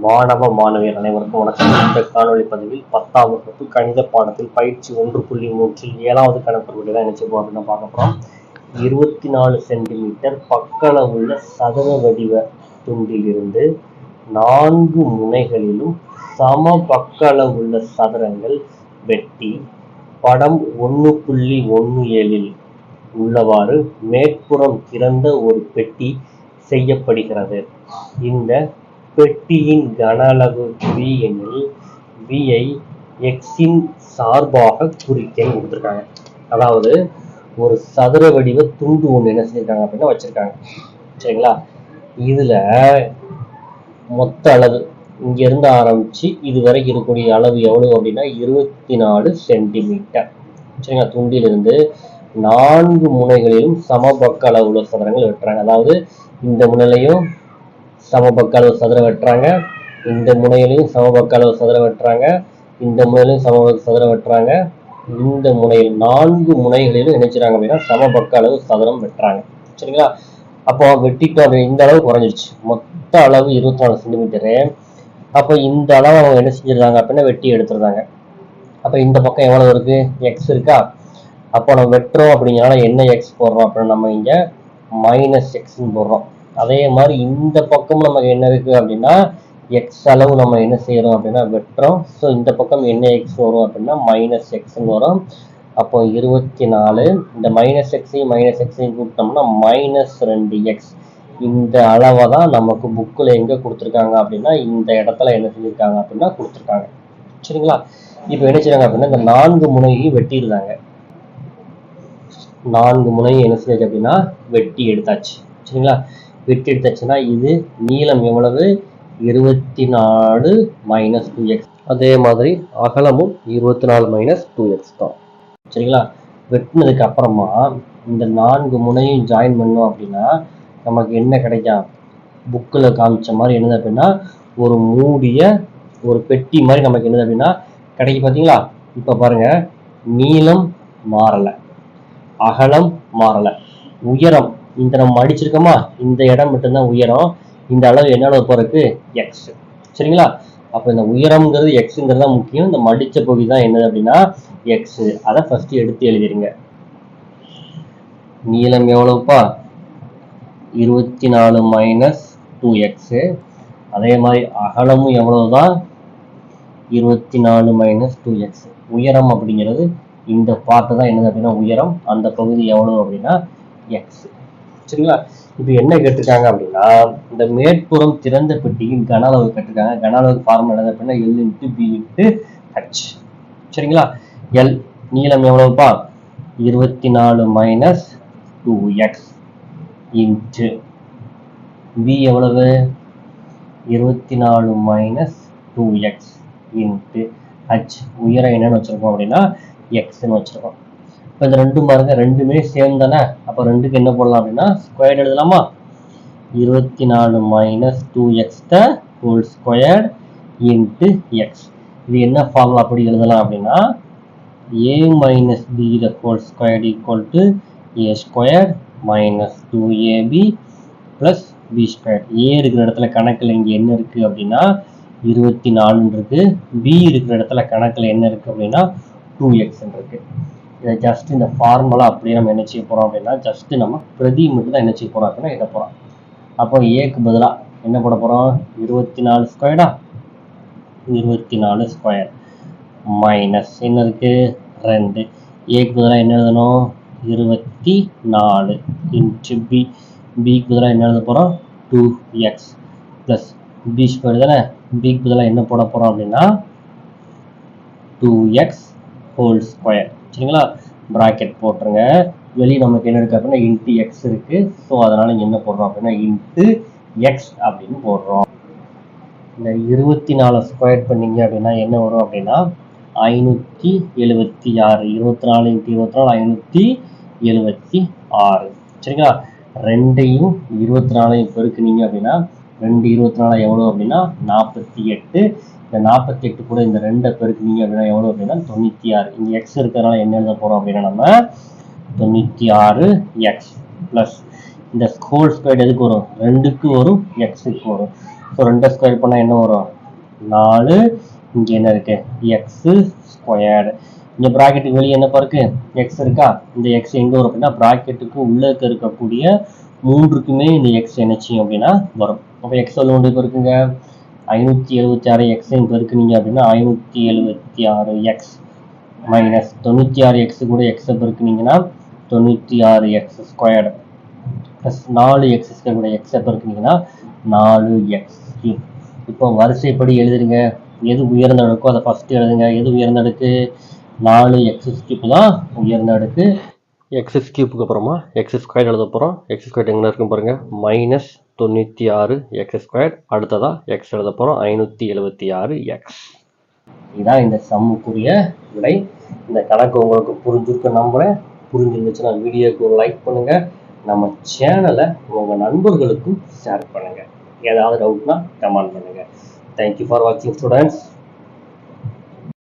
மாணவ மாணவியர் அனைவருக்கும் வணக்கம். இந்த காணொலி பதிவில் 10ஆம் வகுப்பு கணித பாடத்தில் பயிற்சி 1.3 7வது கணக்கு தான் நினைச்சுப்போம் அப்படின்னு பார்க்க போறோம். 24 சென்டிமீட்டர் பக்களவுள்ள சதுர வடிவ துண்டிலிருந்து 4 முனைகளிலும் சம பக்களவுள்ள சதுரங்கள் வெட்டி படம் 1.17 உள்ளவாறு மேற்புறம் திறந்த ஒரு பெட்டி செய்யப்படுகிறது. இந்த பெட்டியின் கன அளவு V எனில் V ஐ எக்ஸின் சார்பாக குறிக்க கொடுத்துருக்காங்க. அதாவது ஒரு சதுர வடிவ துண்டு ஒன்று என்ன செஞ்சிருக்காங்க அப்படின்னா வச்சிருக்காங்க. சரிங்களா? இதுல மொத்த அளவு இங்க இருந்து ஆரம்பிச்சு இது வரைக்கும் இருக்கக்கூடிய அளவு எவ்வளவு அப்படின்னா 24 சென்டிமீட்டர். சரிங்களா? துண்டிலிருந்து 4 முனைகளிலும் சமபக்க அளவுள்ள சதுரங்கள் வெட்டுறாங்க. அதாவது இந்த முனையிலையும் சமபக்க அளவு சதுரம் வெட்டுறாங்க, இந்த முனையிலையும் சமபக்க அளவு சதுரம் வெட்டுறாங்க, இந்த முனையிலையும் சமபக்க சதுரம் வெட்டுறாங்க, இந்த முனையில் 4 முனைகளிலும் நினைச்சுறாங்க அப்படின்னா சமபக்க அளவு சதுரம் வெட்டுறாங்க. சரிங்களா? அப்போ வெட்டிட்டு இந்த அளவு குறைஞ்சிருச்சு. மொத்த அளவு 24 சென்டிமீட்டரு. அப்போ இந்த அளவு அவங்க என்ன செஞ்சிருந்தாங்க அப்படின்னா வெட்டி எடுத்துருந்தாங்க. அப்போ இந்த பக்கம் எவ்வளவு இருக்கு? எக்ஸ் இருக்கா? அப்போ நம்ம வெட்டுறோம் அப்படிங்கிறனால என்ன எக்ஸ் போடுறோம் அப்படின்னா நம்ம இங்க மைனஸ் எக்ஸ்ன்னு போடுறோம். அதே மாதிரி இந்த பக்கம் நமக்கு என்ன இருக்கு அப்படின்னா எக்ஸ் அளவு நம்ம என்ன செய்யறோம் அப்படின்னா வெட்டுறோம். ஸோ இந்த பக்கம் என்ன எக்ஸ் வரும் அப்படின்னா மைனஸ் எக்ஸ்ன்னு வரும். அப்போ 24 இந்த மைனஸ் எக்ஸையும் கூப்பிட்டோம்னா மைனஸ் 2x. இந்த அளவை தான் நமக்கு புக்கில் எங்கே கொடுத்துருக்காங்க அப்படின்னா இந்த இடத்துல என்ன செஞ்சுருக்காங்க அப்படின்னா கொடுத்துருக்காங்க. சரிங்களா? இப்போ என்ன செய்றாங்க அப்படின்னா இந்த 4 முனையையும் வெட்டிடுறாங்க. 4 முனையும் என்ன செஞ்சாச்சு அப்படின்னா வெட்டி எடுத்தாச்சு. சரிங்களா? வெட்டி எடுத்தாச்சுன்னா இது நீளம் எவ்வளவு? 24 மைனஸ் 2x. அதே மாதிரி அகலமும் 24 மைனஸ் 2x தான். சரிங்களா? வெட்டினதுக்கு அப்புறமா இந்த 4 முனையும் ஜாயின் பண்ணோம் அப்படின்னா நமக்கு என்ன கிடைக்கும்? புக்கில் காமிச்ச மாதிரி என்னது அப்படின்னா ஒரு மூடிய ஒரு பெட்டி மாதிரி நமக்கு என்னது அப்படின்னா கிடைக்கும். பார்த்தீங்களா? இப்போ பாருங்க, நீளம் மாறலை, அகலம் மாறலை, உயரம் இந்த நம்ம அடிச்சிருக்கோமா இந்த இடம் மட்டும்தான் உயரம். இந்த அளவு என்ன அளவு போறதுக்கு? எக்ஸ். சரிங்களா? அப்போ இந்த உயரம்ங்கிறது எக்ஸுங்கிறது தான் முக்கியம். இந்த மடிச்ச பகுதி தான் என்னது அப்படின்னா எக்ஸ். அதை ஃபர்ஸ்ட் எடுத்து எழுதிருங்க. நீளம் எவ்வளவுப்பா? 24 மைனஸ் 2x. அதே மாதிரி அகலமும் எவ்வளவுதான்? 24 மைனஸ் 2x. உயரம் அப்படிங்கிறது இந்த பார்ட்டு தான் என்னது அப்படின்னா உயரம். அந்த பகுதி எவ்வளவு அப்படின்னா எக்ஸ். சரிங்களா? இப்போ என்ன கேட்டிருக்காங்க அப்படின்னா இந்த மேற்புறம் திறந்த பெட்டியின் கன அளவு கேட்டிருக்காங்க. கன அளவு ஃபார்முலா என்னது அப்படின்னா L into B into H. சரிங்களா? எல் நீளம் எவ்வளவுப்பா? 24 மைனஸ் 2x இன்ட்டு பி எவ்வளவு? 24 மைனஸ் 2x இன்ட்டு ஹச். உயரம் என்னன்னு வச்சிருக்கோம் அப்படின்னா எக்ஸ்ன்னு வச்சிருக்கோம். இப்போ இந்த ரெண்டும் பாருங்க, ரெண்டுமே சேம் தானே. அப்போ ரெண்டுக்கு என்ன போடலாம் அப்படின்னா ஸ்கொயர் எழுதலாமா? 24 minus 2x the whole square into x. இது என்ன ஃபார்முலா அப்படி எழுதலாம் அப்படின்னா a minus b the whole square equal to a square minus 2ab plus b square. a இருக்கிற இடத்துல கணக்கில் இங்கே என்ன இருக்கு அப்படின்னா 24 இருக்கு. b இருக்கிற இடத்துல கணக்கில் என்ன இருக்கு அப்படின்னா 2x இருக்கு. இதை ஜஸ்ட் இந்த ஃபார்முலா அப்படியே நம்ம என்ன செய்ய போறோம் அப்படின்னா ஜஸ்ட் நம்ம பிரதி மட்டும் தான் என்ன செய்ய போறோம் அப்படின்னா இதை போறோம். அப்போ ஏக்கு பதிலாக என்ன போட போறோம்? 24 ஸ்கொயர்டா, 24 ஸ்கொயர் மைனஸ் என்ன இருக்கு? 2. ஏக்கு பதிலாக என்ன எழுதணும்? 24 இன்ட்டு பி. பிக்கு பதிலாக என்ன எழுத போறோம்? 2x பிளஸ் பி ஸ்கொயர் தானே. பிக்கு பதிலாக என்ன போட போறோம் அப்படின்னா 2x ஹோல் ஸ்கொயர். சரிங்களா? பிராக்கெட் போட்டுருங்க. வெளியே நமக்கு என்ன இருக்கு அப்படின்னா இன்ட்டு எக்ஸ் இருக்கு. ஸோ அதனால இங்க என்ன போடுறோம் அப்படின்னா இன்ட்டு எக்ஸ் அப்படின்னு போடுறோம். இந்த 24 ஸ்கொயர் பண்ணீங்க அப்படின்னா என்ன வரும் அப்படின்னா 576. 24 இன்ட்டு 24 576. சரிங்களா? 2ஐயும் 24ஐயும் பெருக்குனீங்க அப்படின்னா 2 24 எவ்வளோ அப்படின்னா 48. இந்த 48 கூட இந்த 2 பெருக்குனீங்க அப்படின்னா எவ்வளோ அப்படின்னா 96. இங்கே எக்ஸ் இருக்கிறதுனால என்ன எழுத போகிறோம் அப்படின்னா நம்ம 96x பிளஸ் இந்த ஹோல் ஸ்கொயர் எதுக்கு வரும்? 2க்கு வரும், எக்ஸுக்கு வரும். ஸோ 2 ஸ்கொயர் பண்ணால் என்ன வரும் 4. இங்கே என்ன இருக்கு எக்ஸ் ஸ்கொயர்டு. இங்கே ப்ராக்கெட்டுக்கு வெளியே என்னப்பா இருக்கு எக்ஸ் இருக்கா. இந்த எக்ஸ் எங்கே வரும் அப்படின்னா ப்ராக்கெட்டுக்கு உள்ளே இருக்கக்கூடிய 3க்குமே இந்த எக்ஸ் என்ன செய்யும் அப்படின்னா வரும். அப்போ எக்ஸ் எவ்வளோ இப்போ இருக்குங்க 576 எக்ஸையும் பெருக்குனீங்க அப்படின்னா 576 எக்ஸ் மைனஸ் 96 எக்ஸ் கூட எக்ஸை பெருக்குனீங்கன்னா 96 X squared plus 4 X square கூட எக்ஸை பெருக்குனீங்கன்னா 4 எக்ஸ் கியூப். இப்போ வரிசைப்படி எழுதுருங்க. எது உயர்ந்த அடுக்கோ அதை ஃபஸ்ட்டு எழுதுங்க. எது உயர்ந்த அடுக்கு 4 எக்ஸ் கியூப் தான் உயர்ந்த அடுக்கு. எக்ஸ் கியூப்புக்கு அப்புறமா எக்ஸ் ஸ்கொயர் எழுத போகிறோம். எக்ஸ் ஸ்கொயர் எங்கே இருக்கும் பாருங்கள் மைனஸ் 96 எக்ஸ் ஸ்கொயர். அடுத்ததாக எக்ஸ் எழுத போகிறோம் 576 எக்ஸ். இதுதான் இந்த சம்முக்குரிய விடை. இந்த கணக்கு உங்களுக்கு புரிஞ்சிருக்கு நம்புறேன். புரிஞ்சிருந்துச்சுன்னா வீடியோக்கு லைக் பண்ணுங்கள். நம்ம சேனலை உங்கள் நண்பர்களுக்கும் ஷேர் பண்ணுங்கள். ஏதாவது டவுட்னா கமெண்ட் பண்ணுங்கள். தேங்க்யூ ஃபார் வாட்சிங் ஸ்டூடெண்ட்ஸ்.